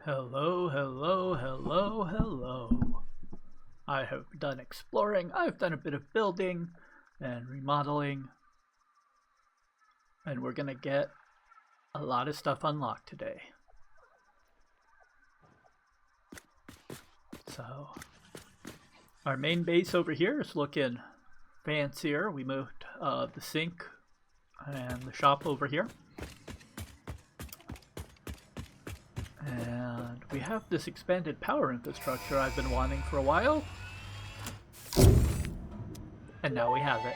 Hello, hello, hello, hello. I have done exploring, I've done a bit of building and remodeling, and we're gonna get a lot of stuff unlocked today. So, our main base over here is looking fancier. We moved the sink and the shop over here. And we have this expanded power infrastructure I've been wanting for a while. And now we have it.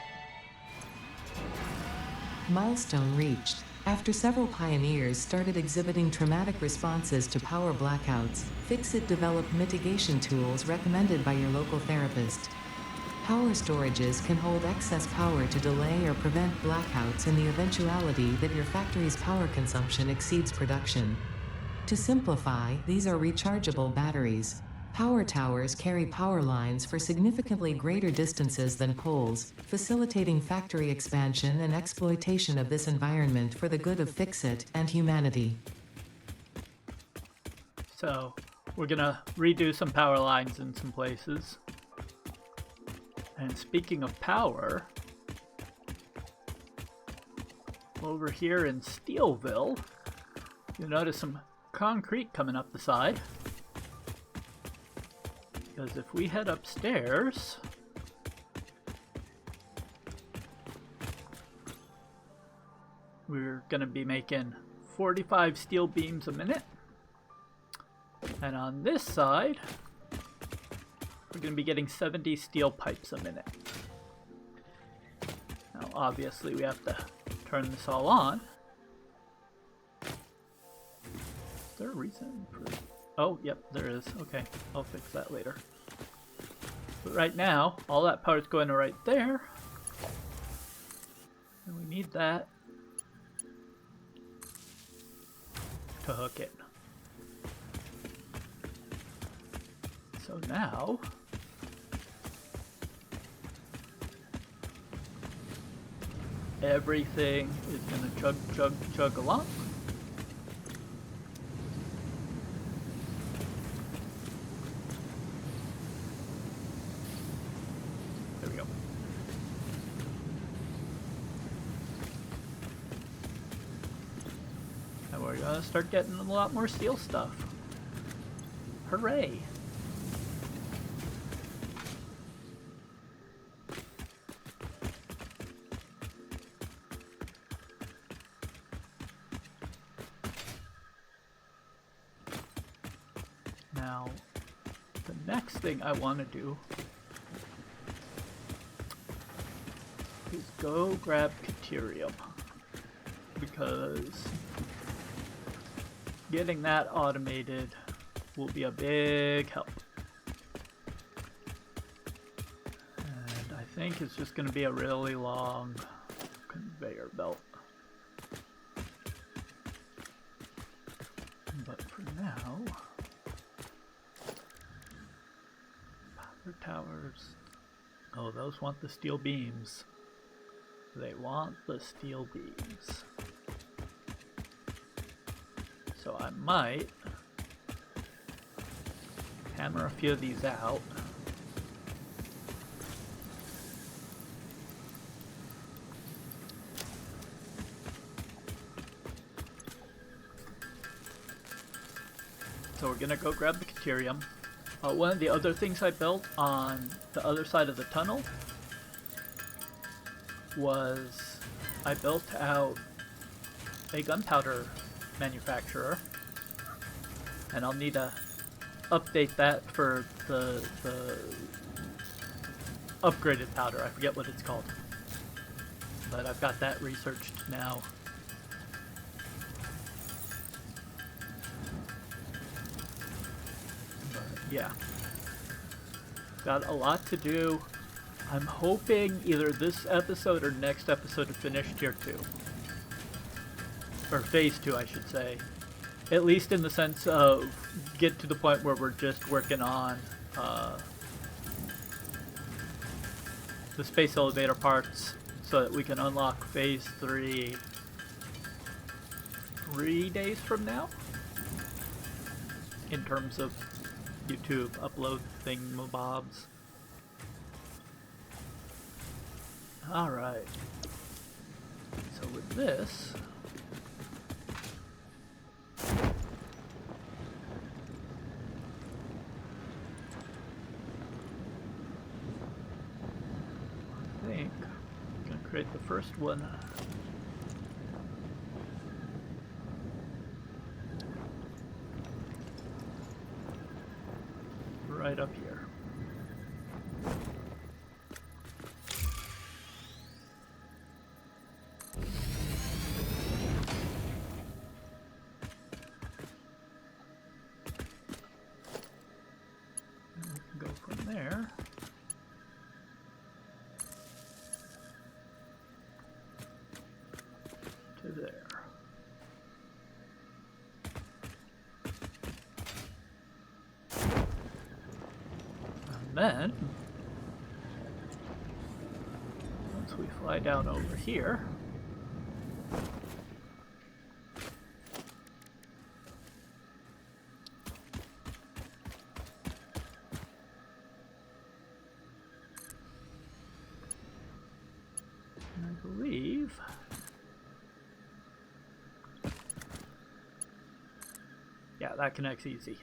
Milestone reached. After several pioneers started exhibiting traumatic responses to power blackouts, Fixit developed mitigation tools recommended by your local therapist. Power storages can hold excess power to delay or prevent blackouts in the eventuality that your factory's power consumption exceeds production. To simplify, these are rechargeable batteries. Power towers carry power lines for significantly greater distances than poles, facilitating factory expansion and exploitation of this environment for the good of Fixit and humanity. So, we're gonna redo some power lines in some places. And speaking of power, over here in Steelville, you'll notice some concrete coming up the side. Because if we head upstairs, we're going to be making 45 steel beams a minute. And on this side, we're going to be getting 70 steel pipes a minute. Now obviously we have to turn this all on. Is there a reason for... Oh, yep, there is. Okay, I'll fix that later. But right now, all that power's going to right there. And we need that to hook it. So now, everything is going to chug, chug, chug along. We're gonna start getting a lot more steel stuff. Hooray! Now, the next thing I want to do is go grab Caterium, because getting that automated will be a big help. And I think it's just going to be a really long conveyor belt. But for now, power towers. Oh, those want the steel beams. They want the steel beams. So I might hammer a few of these out. So we're gonna go grab the Caterium. One of the other things I built on the other side of the tunnel was I built out a gunpowder manufacturer, and I'll need to update that for the upgraded powder. I forget what it's called, but I've got that researched now. But yeah, got a lot to do. I'm hoping either this episode or next episode to finish tier 2. Or phase 2, I should say. At least in the sense of get to the point where we're just working on the space elevator parts so that we can unlock phase 3 3 days from now. in terms of YouTube upload thingamabobs. Alright. So with this, I think I'm going to create the first one. Right up here. And we can go from there to there. Then, once we fly down over here, I believe yeah, that connects easy.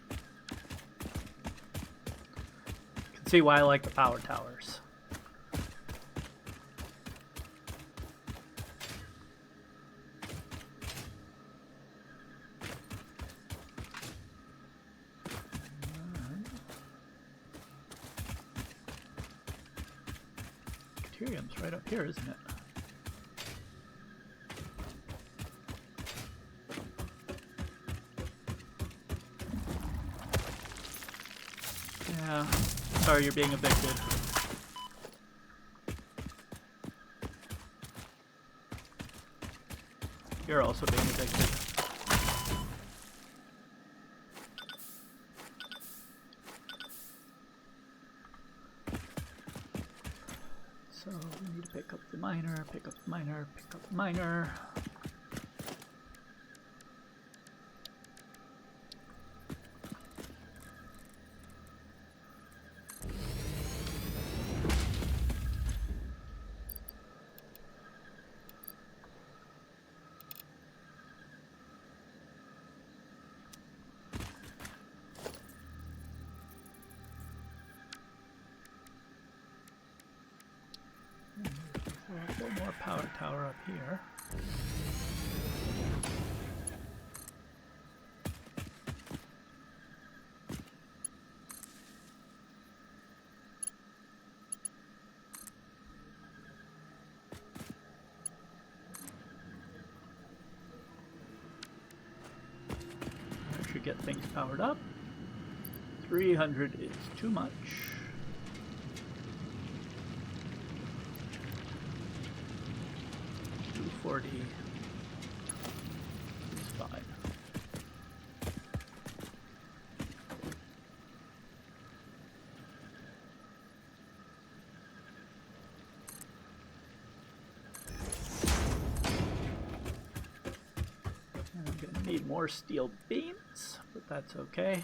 See why I like the power towers. Deuterium's right up here, isn't it? Yeah. Sorry, you're being evicted. You're also being evicted. So we need to pick up the miner, pick up the miner, pick up the miner. One more power tower up here. I should get things powered up. 300 is too much. 240 is fine. I'm gonna need more steel beams, but that's okay.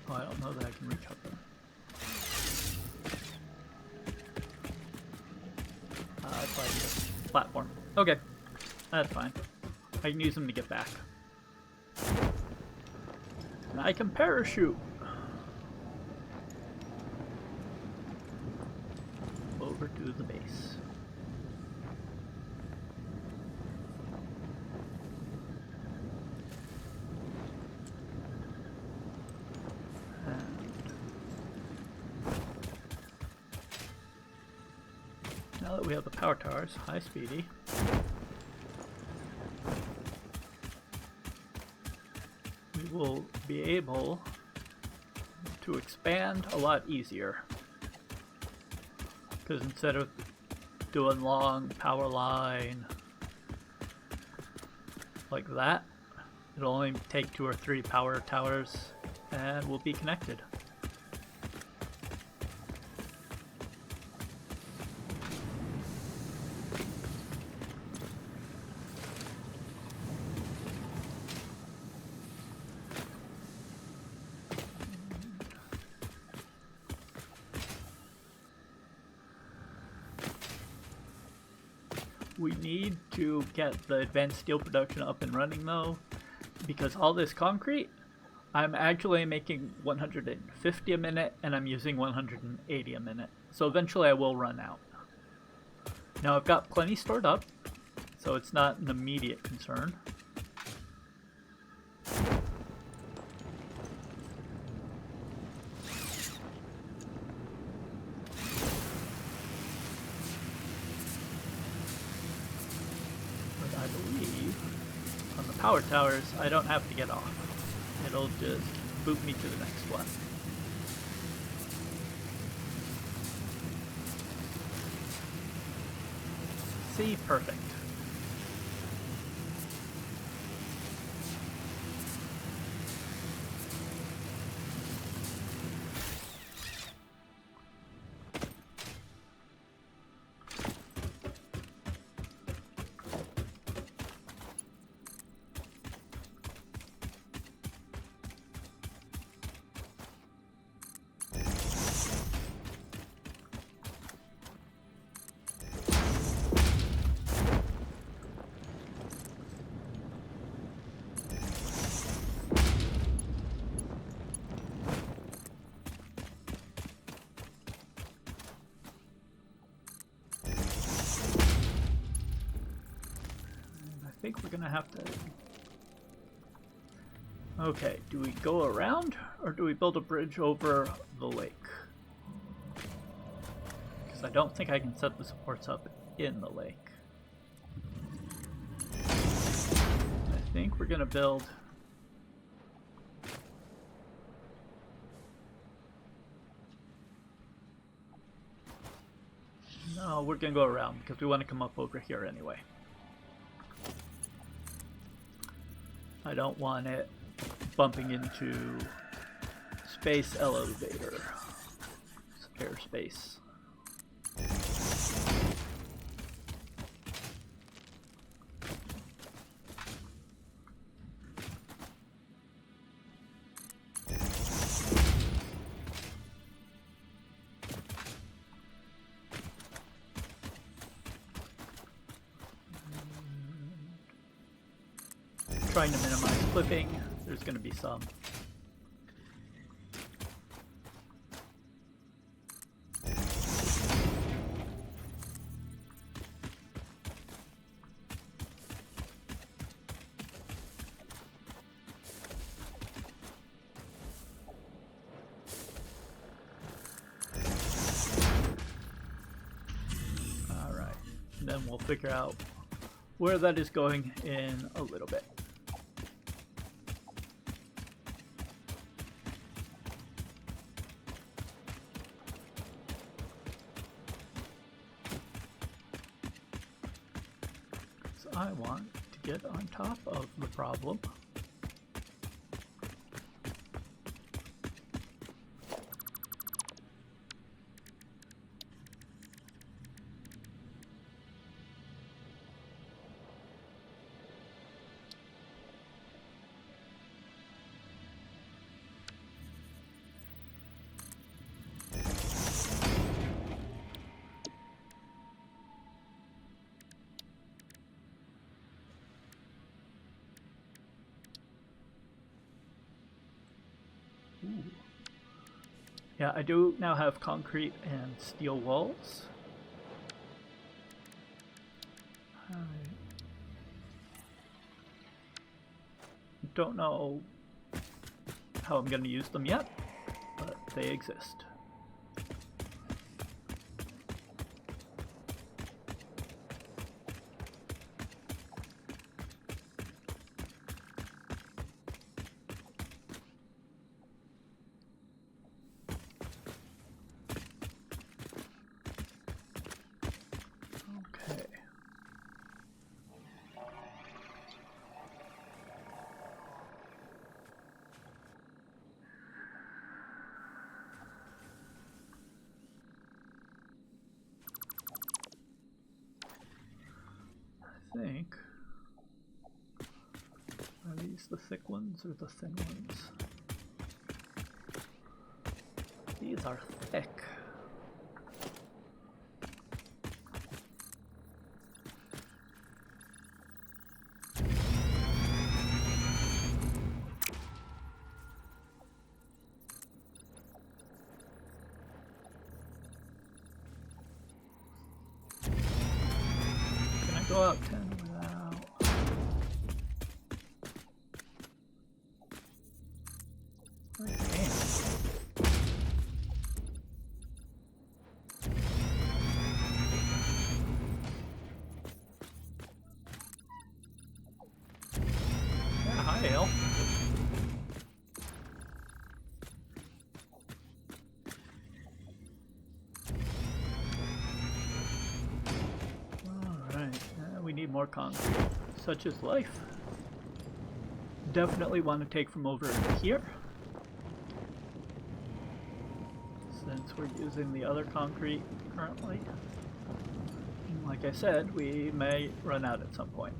Oh, I don't know that I can reach up there. It's like a platform. Okay, that's fine. I can use them to get back. And I can parachute over to the base. Now that we have the power towers, hi Speedy, we will be able to expand a lot easier. Because instead of doing long power line like that, it'll only take 2 or 3 power towers and we'll be connected. We need to get the advanced steel production up and running though, because all this concrete, I'm actually making 150 a minute and I'm using 180 a minute. So eventually I will run out. Now I've got plenty stored up, so it's not an immediate concern. But I believe on the power towers, I don't have to get off. It'll just boot me to the next one. See, perfect. I think we're gonna have to... Okay, do we go around or do we build a bridge over the lake? Because I don't think I can set the supports up in the lake. I think we're gonna build... No, we're gonna go around because we want to come up over here anyway. I don't want it bumping into space elevator, airspace. Trying to minimize clipping. There's going to be some. All right, and then we'll figure out where that is going in a little bit. I want to get on top of the problem. Ooh. Yeah, I do now have concrete and steel walls. I don't know how I'm going to use them yet, but they exist. I think. Are these the thick ones or the thin ones? These are thick. go out 10 without. I can. Yeah, hi, Ale. Alright, we need more concrete. Such is life. Definitely want to take from over here, since we're using the other concrete currently. And like I said, we may run out at some point.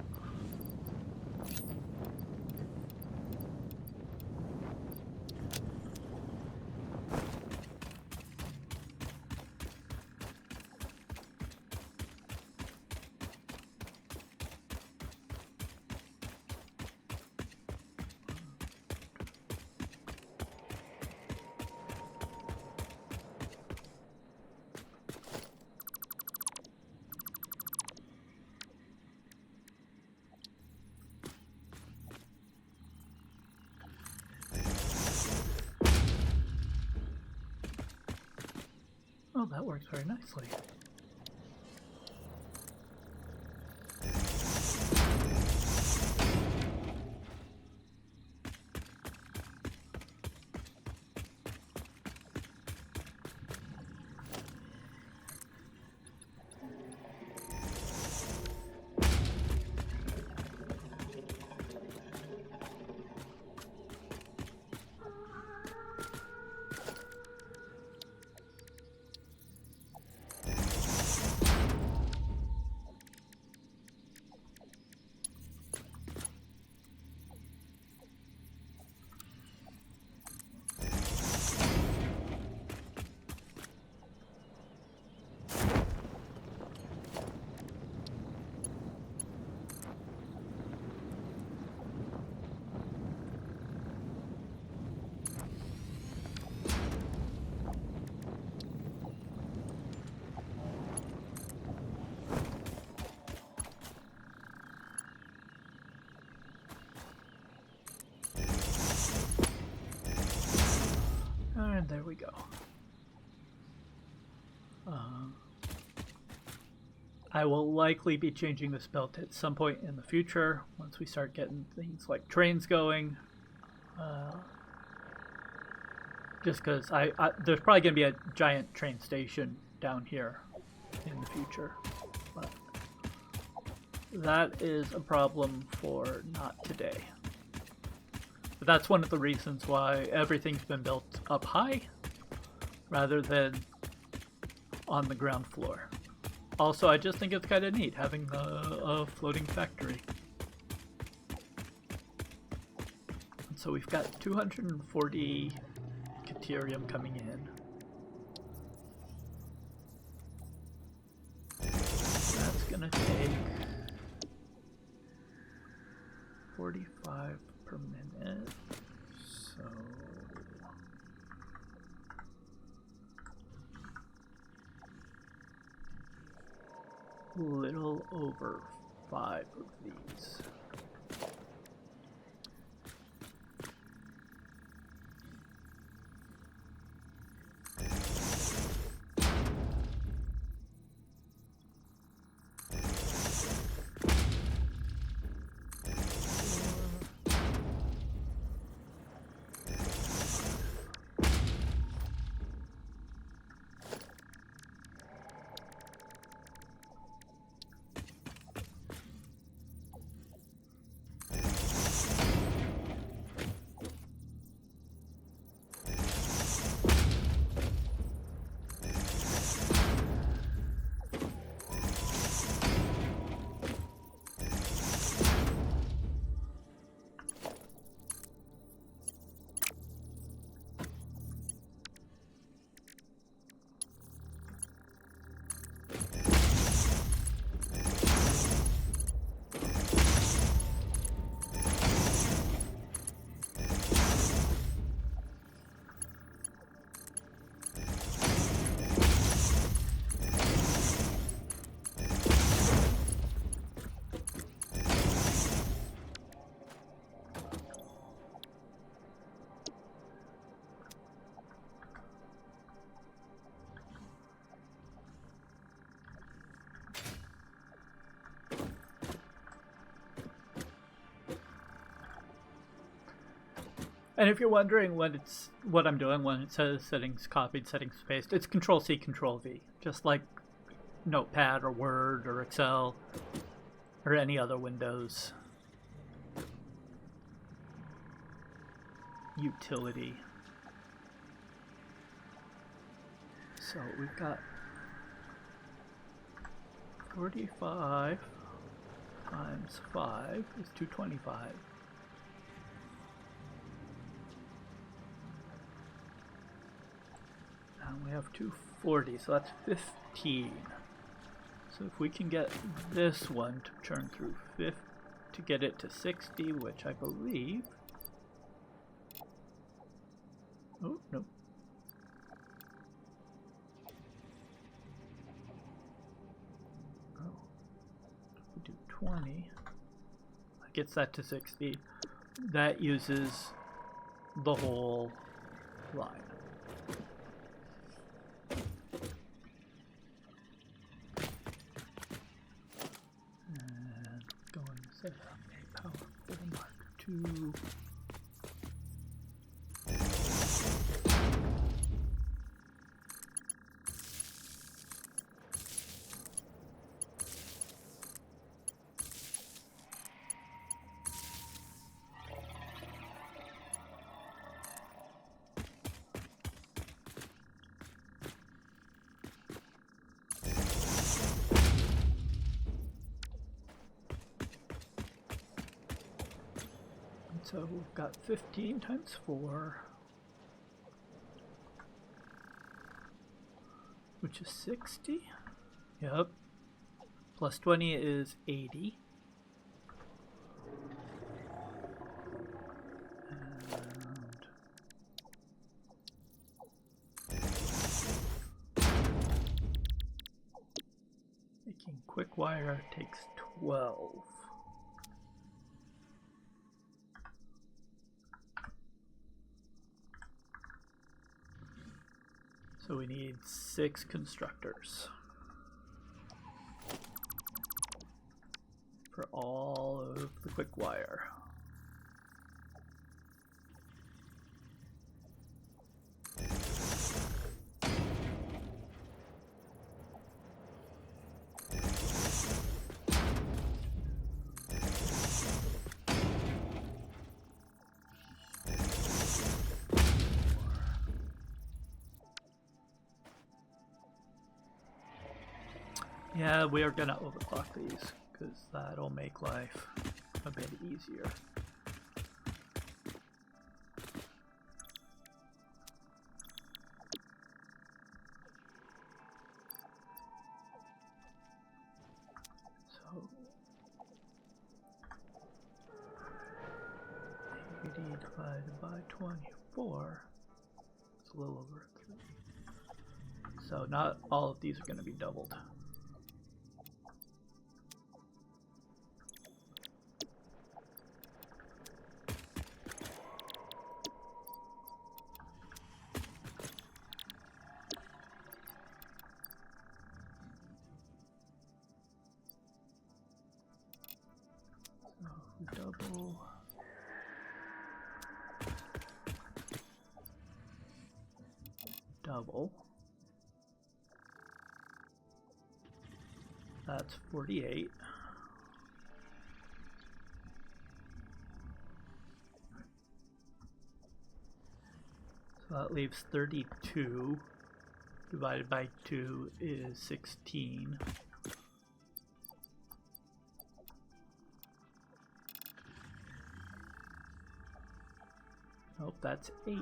Oh, that works very nicely. And there we go. I will likely be changing this belt at some point in the future once we start getting things like trains going. Just because there's probably going to be a giant train station down here in the future. But that is a problem for not today. But that's one of the reasons why everything's been built up high rather than on the ground floor. Also, I just think it's kind of neat having a floating factory. And so we've got 240 Caterium coming in. That's gonna take 45 per minute. So a little over 5 of these. And if you're wondering what I'm doing when it says settings copied, settings pasted, it's Control-C, Control-V, just like Notepad or Word or Excel or any other Windows utility. So we've got 45 times 5 is 225. And we have 240, so that's 15. So if we can get this one to turn through 50, to get it to 60, which I believe... Oh, no. Oh. If we do 20, that gets that to 60. That uses the whole line. And going to set up a powerful Mark II. So we've got 15 times 4, which is 60. Yep. Plus 20 is 80. And making quick wire takes 12. So we need 6 constructors for all of the quick wire. Yeah, we are gonna overclock these because that'll make life a bit easier. So 80 divided by 24, it's a little over 3. So not all of these are going to be doubled. Double. Double. That's 48. So that leaves 32. Divided by 2 is 16. Nope, that's 18.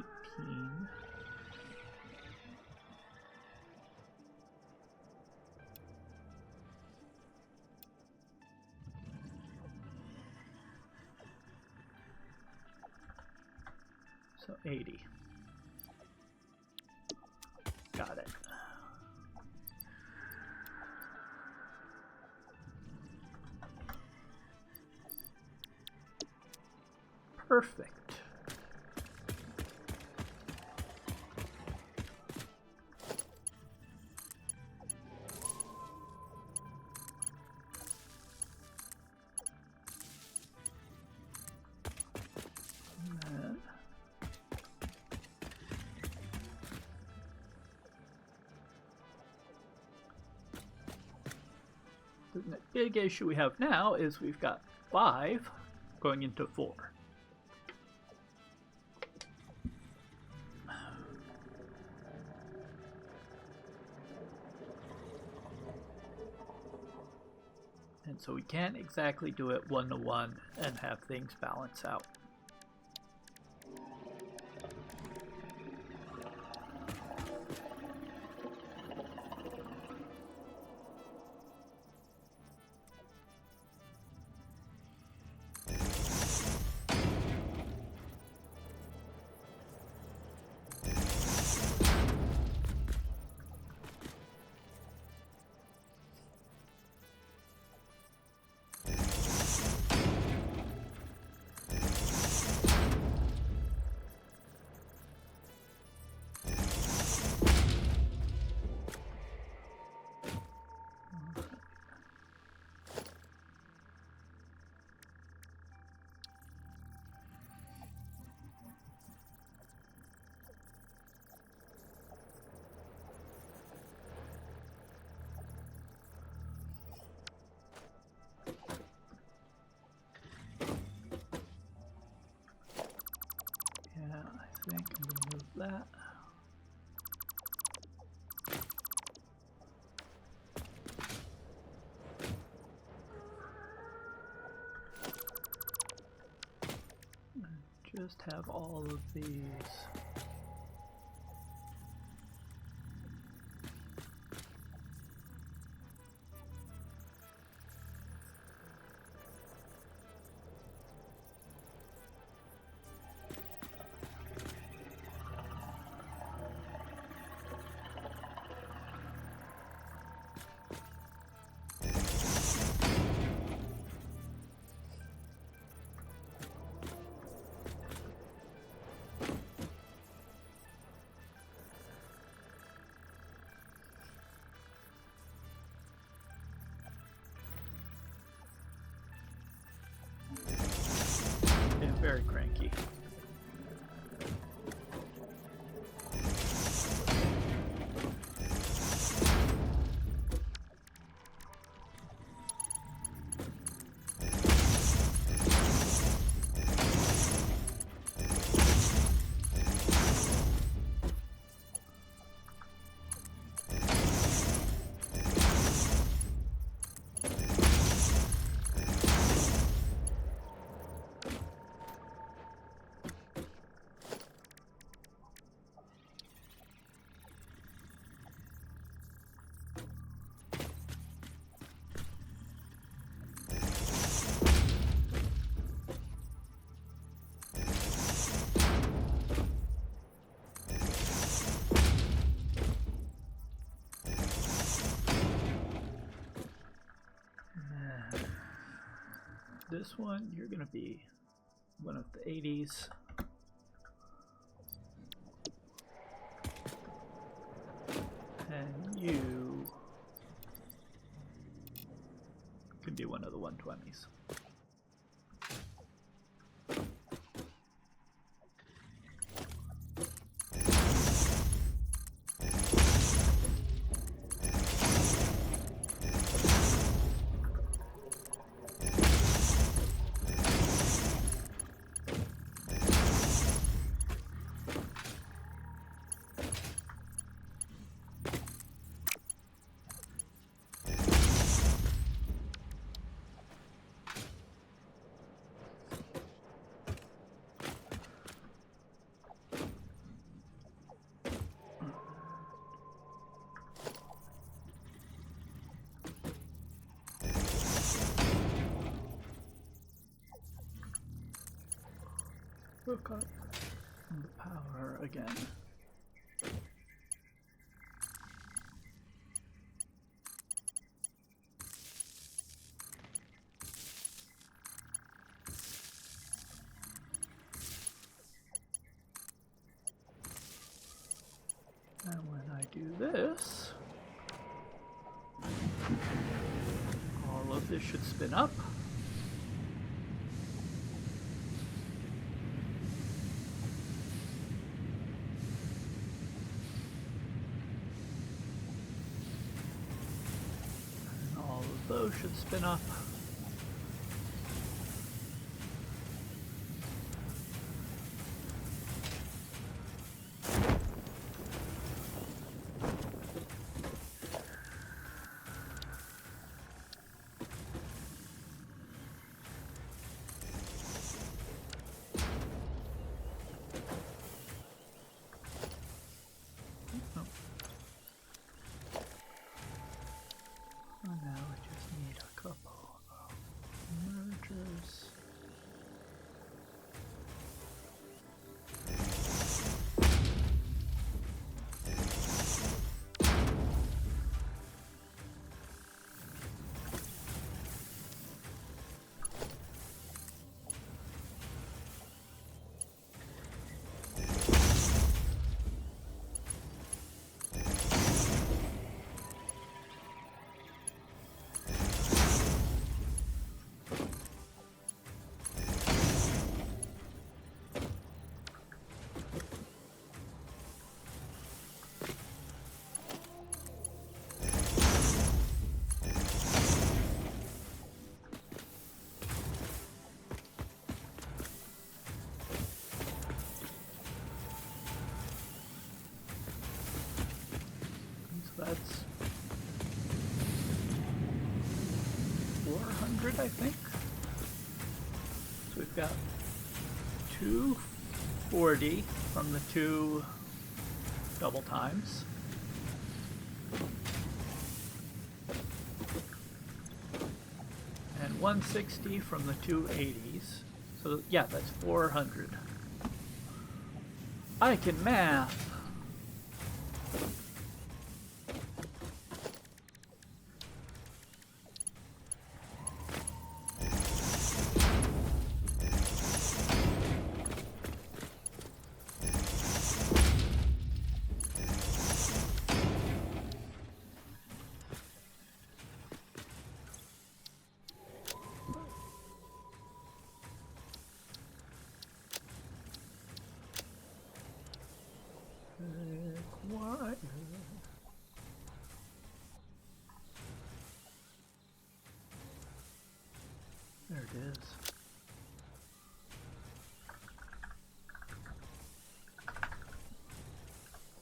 So 80. Got it. Perfect. The big issue we have now is we've got 5 going into 4. And so we can't exactly do it 1-to-1 and have things balance out. I think I'm going to move that. And just have all of these. Very cranky. This one, you're going to be one of the 80s. And you can be one of the 120s. Hook up the power again. And when I do this, all of this should spin up. those should spin up. Now we just need a couple of mergers. That's 400, I think. So we've got 240 from the 2 double times. And 160 from the 2 80s. So yeah, that's 400. I can math. What? There it is.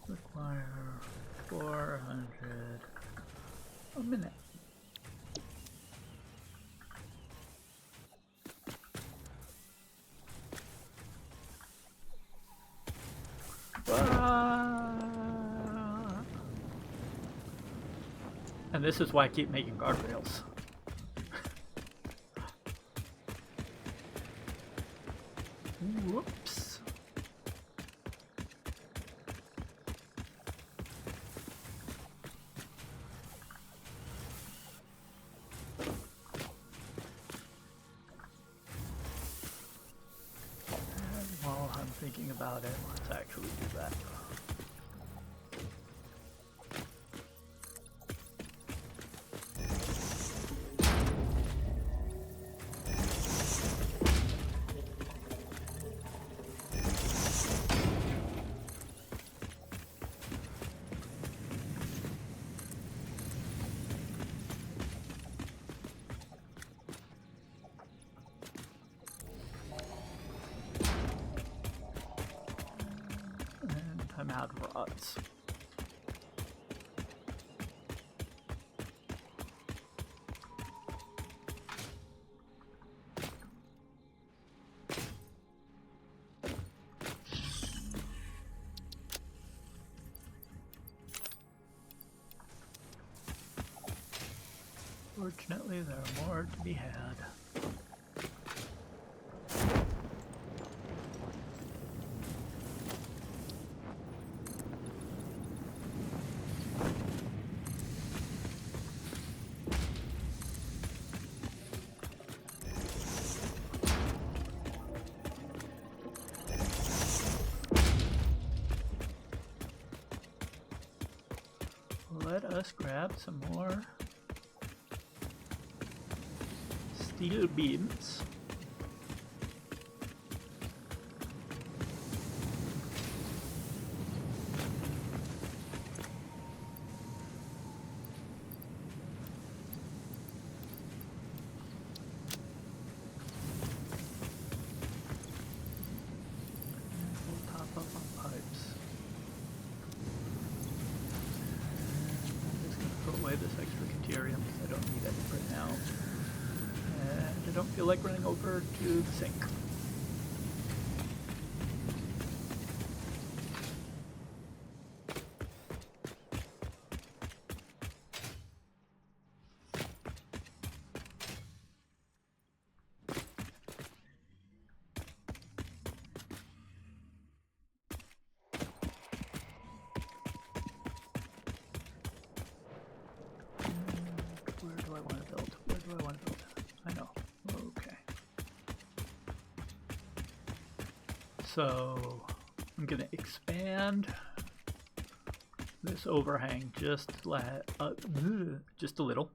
Require 400 a minute. And this is why I keep making guardrails. Whoops. And while I'm thinking about it, let's actually do that. I'm out of rods. Fortunately, there are more to be had. Let us grab some more steel beams. this extra Caterium because I don't need any right now. And I don't feel like running over to the sink. Where do I want to build? Where do I want to build? I know. Okay. So I'm going to expand this overhang just a little.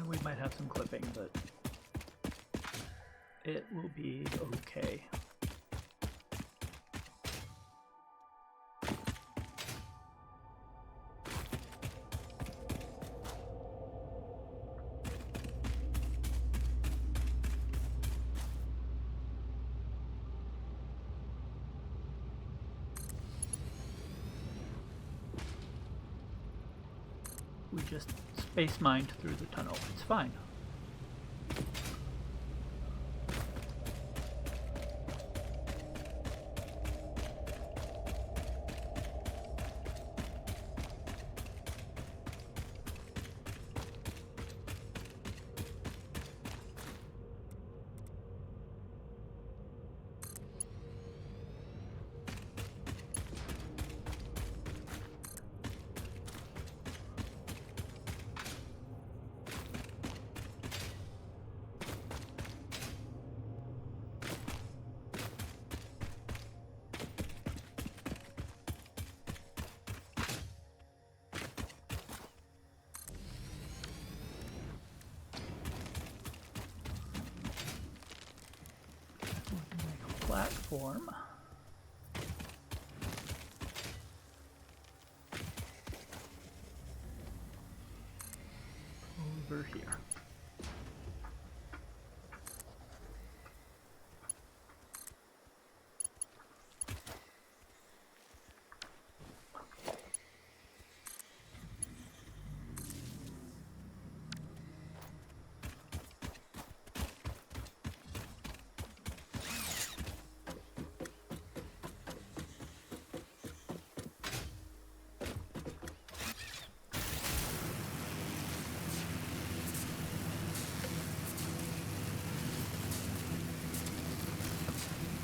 We might have some clipping, but it will be okay. We just space mined through the tunnel. It's fine. Platform. Over here.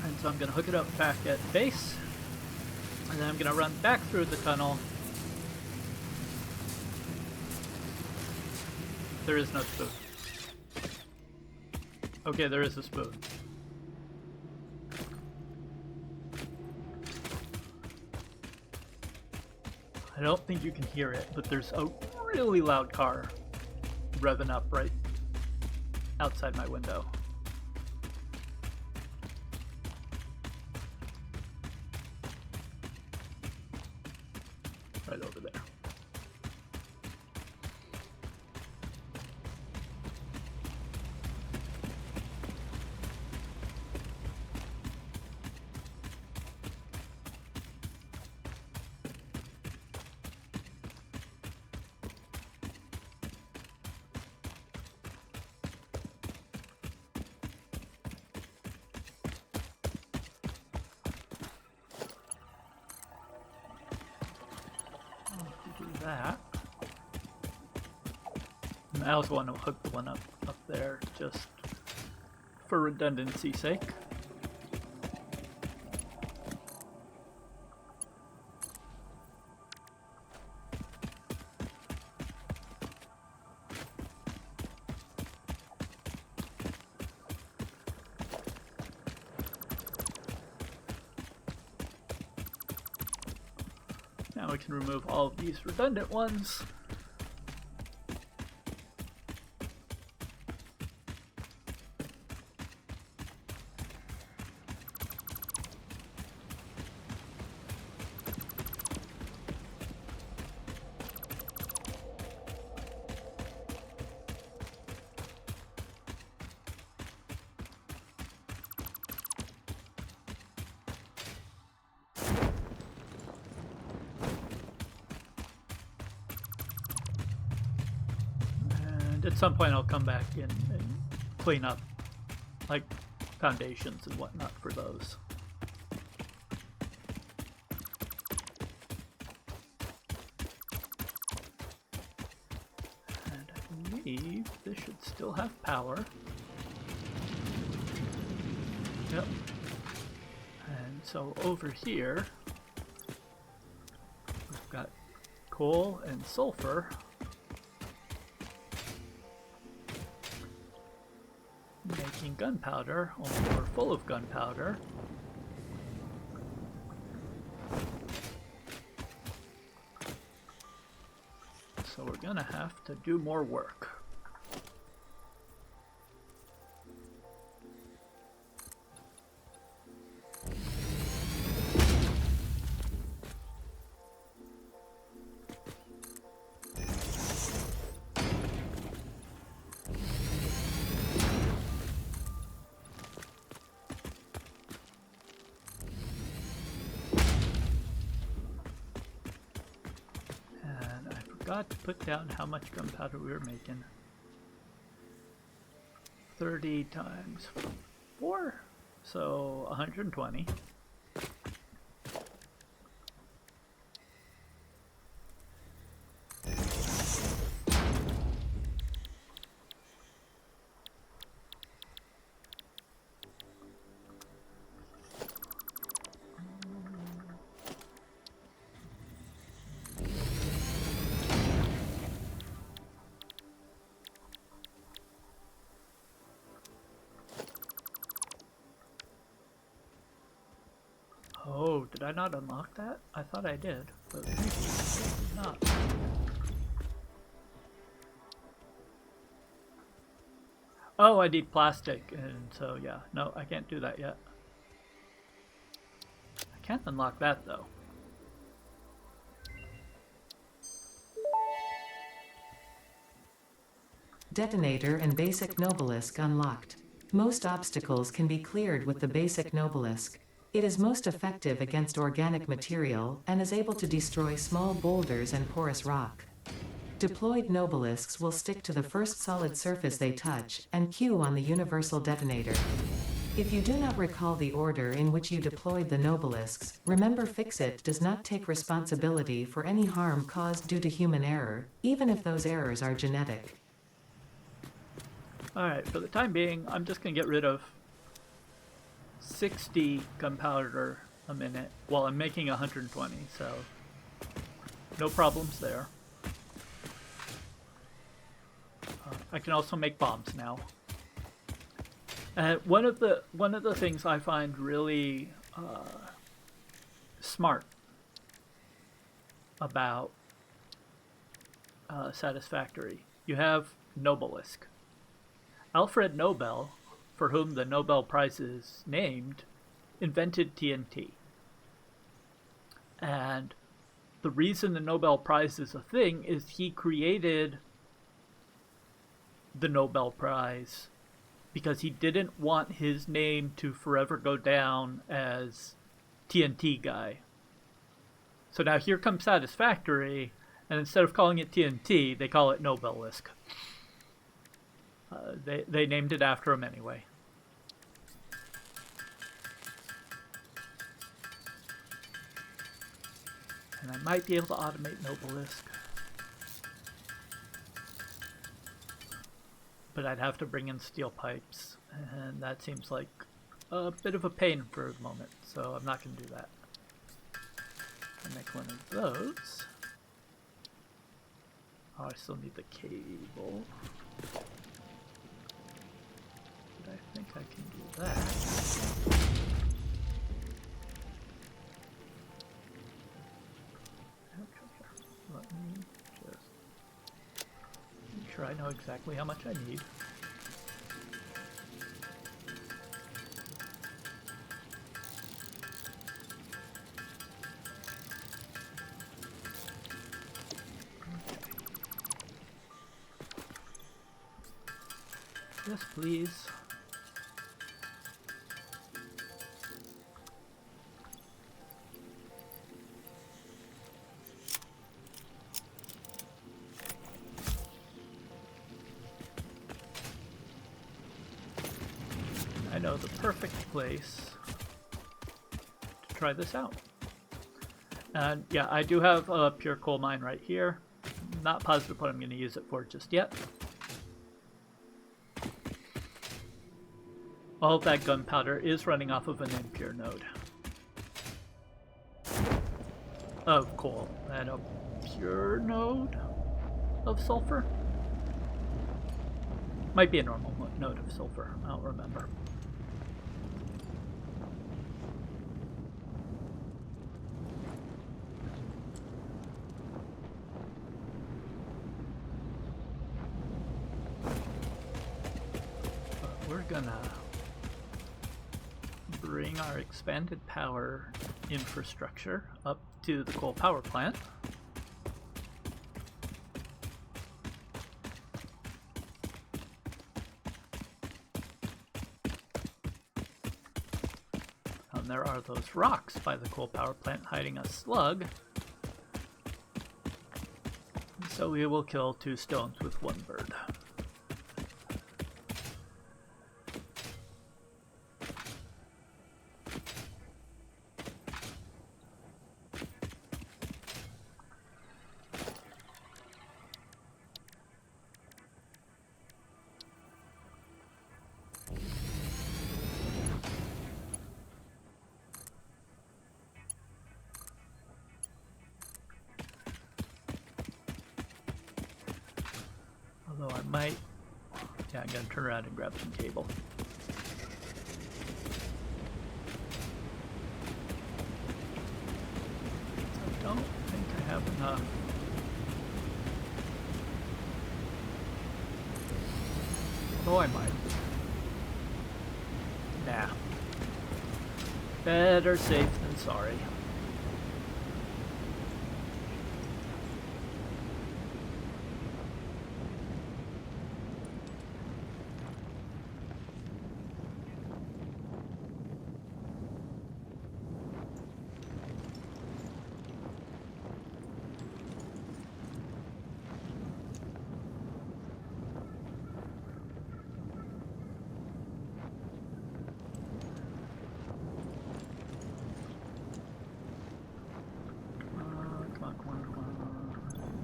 And so I'm going to hook it up back at base, and then I'm going to run back through the tunnel. There is no spoon. Okay, there is a spoon. I don't think you can hear it, but there's a really loud car revving up right outside my window. Right over there. I also want to hook the one up there just for redundancy's sake. Now we can remove all of these redundant ones. At some point I'll come back and clean up like foundations and whatnot for those. And I believe this should still have power. Yep. And so over here we've got coal and sulfur. Making gunpowder, only we're full of gunpowder. So we're gonna have to do more work. Forgot to put down how much gunpowder we were making. 30 times 4, so 120. Oh, did I not unlock that? I thought I did, but maybe I did not. Oh, I need plastic, and so yeah, no, I can't do that yet. I can't unlock that though. Detonator and Basic Nobelisk unlocked. Most obstacles can be cleared with the Basic Nobelisk. It is most effective against organic material and is able to destroy small boulders and porous rock. Deployed Nobelisks will stick to the first solid surface they touch and queue on the universal detonator. If you do not recall the order in which you deployed the Nobelisks, remember Fixit does not take responsibility for any harm caused due to human error, even if those errors are genetic. Alright, for the time being, I'm just going to get rid of 60 gunpowder a minute while I'm making 120, so no problems there. I can also make bombs now. And one of the things I find really smart about Satisfactory, you have Nobelisk. Alfred Nobel, for whom the Nobel Prize is named, invented TNT. And the reason the Nobel Prize is a thing is he created the Nobel Prize because he didn't want his name to forever go down as TNT guy. So now here comes Satisfactory, and instead of calling it TNT, they call it Nobelisk. They named it after him anyway. And I might be able to automate Nobelisk. but I'd have to bring in steel pipes, and that seems like a bit of a pain for the moment, so I'm not going to do that. I'll make one of those. Oh, I still need the cable. But I think I can do that. Let me just make sure I know exactly how much I need. Yes, please. I know the perfect place to try this out. And yeah, I do have a pure coal mine right here. Not positive what I'm going to use it for just yet. All of that gunpowder is running off of an impure node of coal and a pure node of sulfur. Might be a normal node of sulfur, I don't remember. But we're gonna bring our expanded power infrastructure up to the coal power plant. And there are those rocks by the coal power plant hiding a slug. So we will kill two stones with one bird. Although I might, yeah, I'm gonna turn around and grab some cable. I don't think I have enough. Oh, I might. Nah. Better safe than sorry.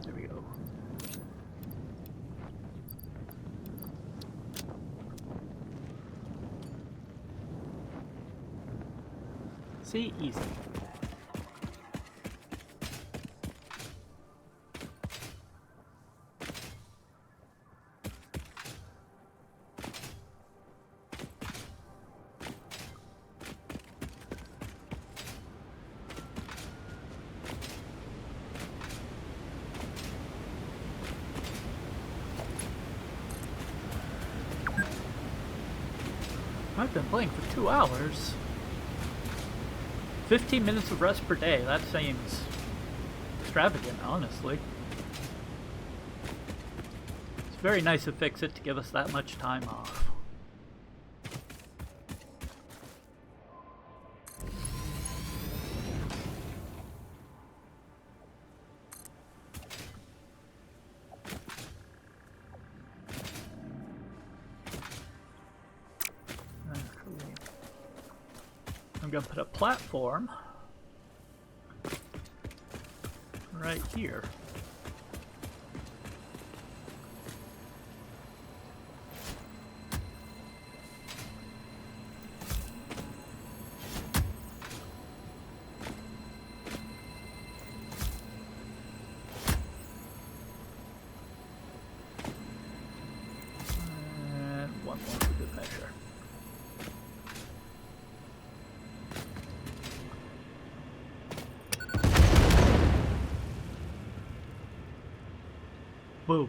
There we go. See, easy. I've been playing for 2 hours. 15 minutes of rest per day, that seems extravagant, honestly. It's very nice of Fix-It to give us that much time off. I'm going to put a platform right here. one more for good measure. Boom.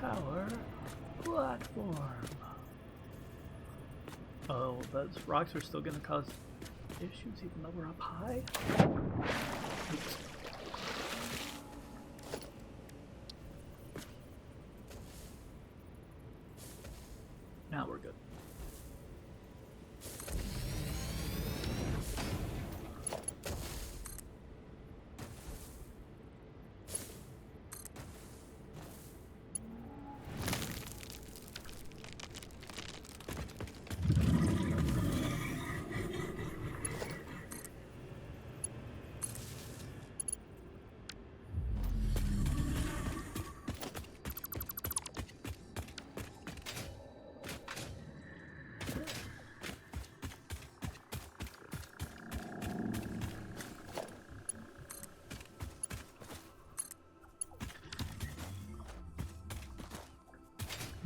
Tower, platform. Oh, those rocks are still going to cause issues even though we're up high? Oops. Now we're good.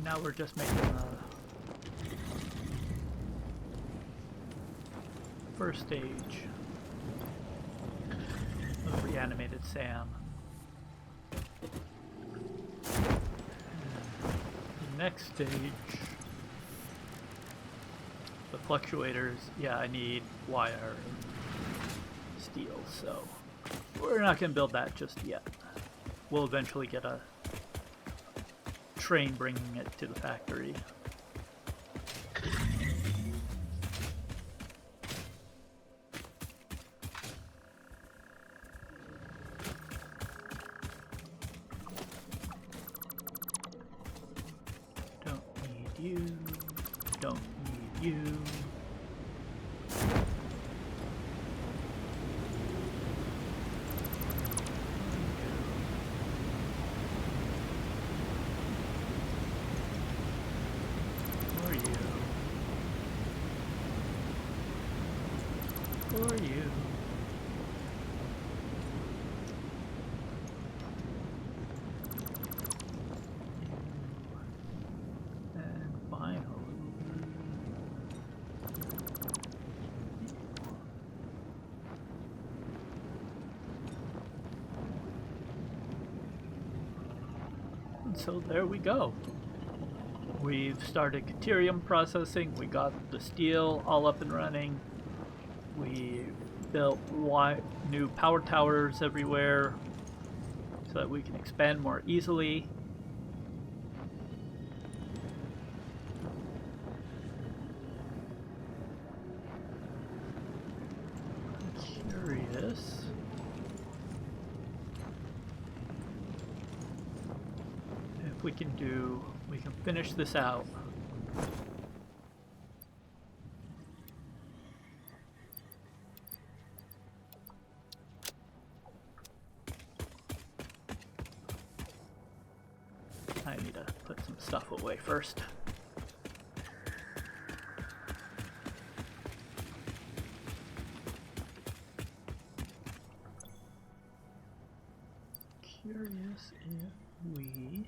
Now we're just making the first stage of reanimated Sam. The next stage, the fluctuators, yeah, I need wire and steel, so we're not going to build that just yet. We'll eventually get a train bringing it to the factory. Don't need you. Don't need you. For you. And finally. And so there we go. We've started deuterium processing. We got the steel all up and running. We built new power towers everywhere so that we can expand more easily. I'm curious. If we can finish this out. I need to put some stuff away first. Curious if we...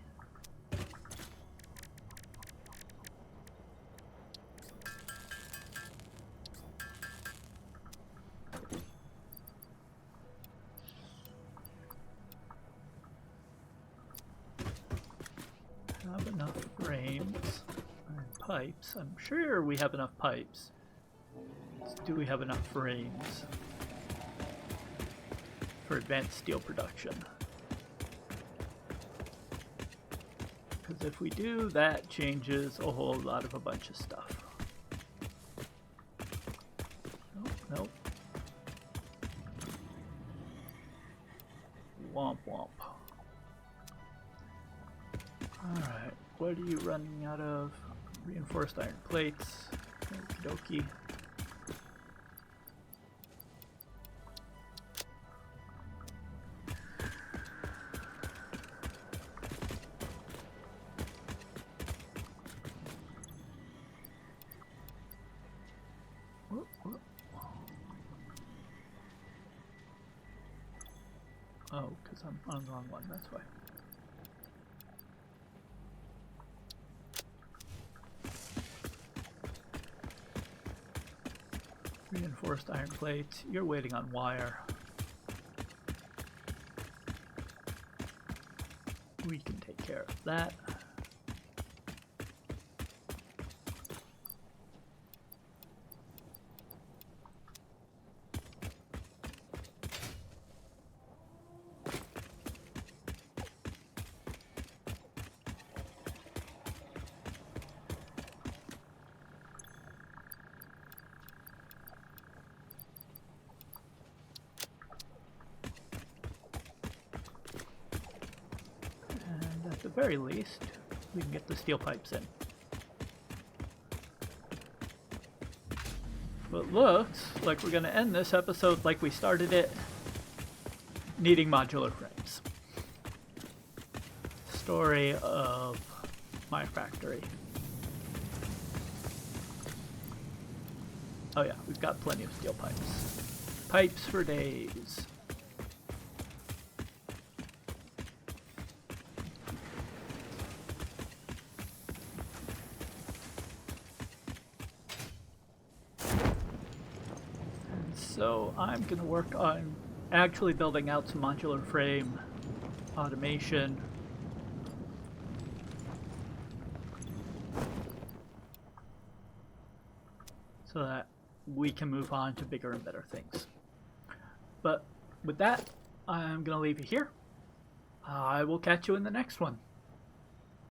have enough frames and pipes. I'm sure we have enough pipes. Do we have enough frames? for advanced steel production. Because if we do, that changes a whole lot of a bunch of stuff. Nope, nope. Womp womp. Alright, what are you running out of? Reinforced iron plates. Okie dokie. Whoop, whoop. Oh, because I'm on the wrong one, that's why. Reinforced iron plates. You're waiting on wire. We can take care of that. At the very least, we can get the steel pipes in. But looks like we're going to end this episode like we started it, needing modular frames. Story of my factory. Oh yeah, we've got plenty of steel pipes. Pipes for days. So I'm going to work on actually building out some modular frame automation. So that we can move on to bigger and better things. But with that, I'm going to leave it here. I will catch you in the next one.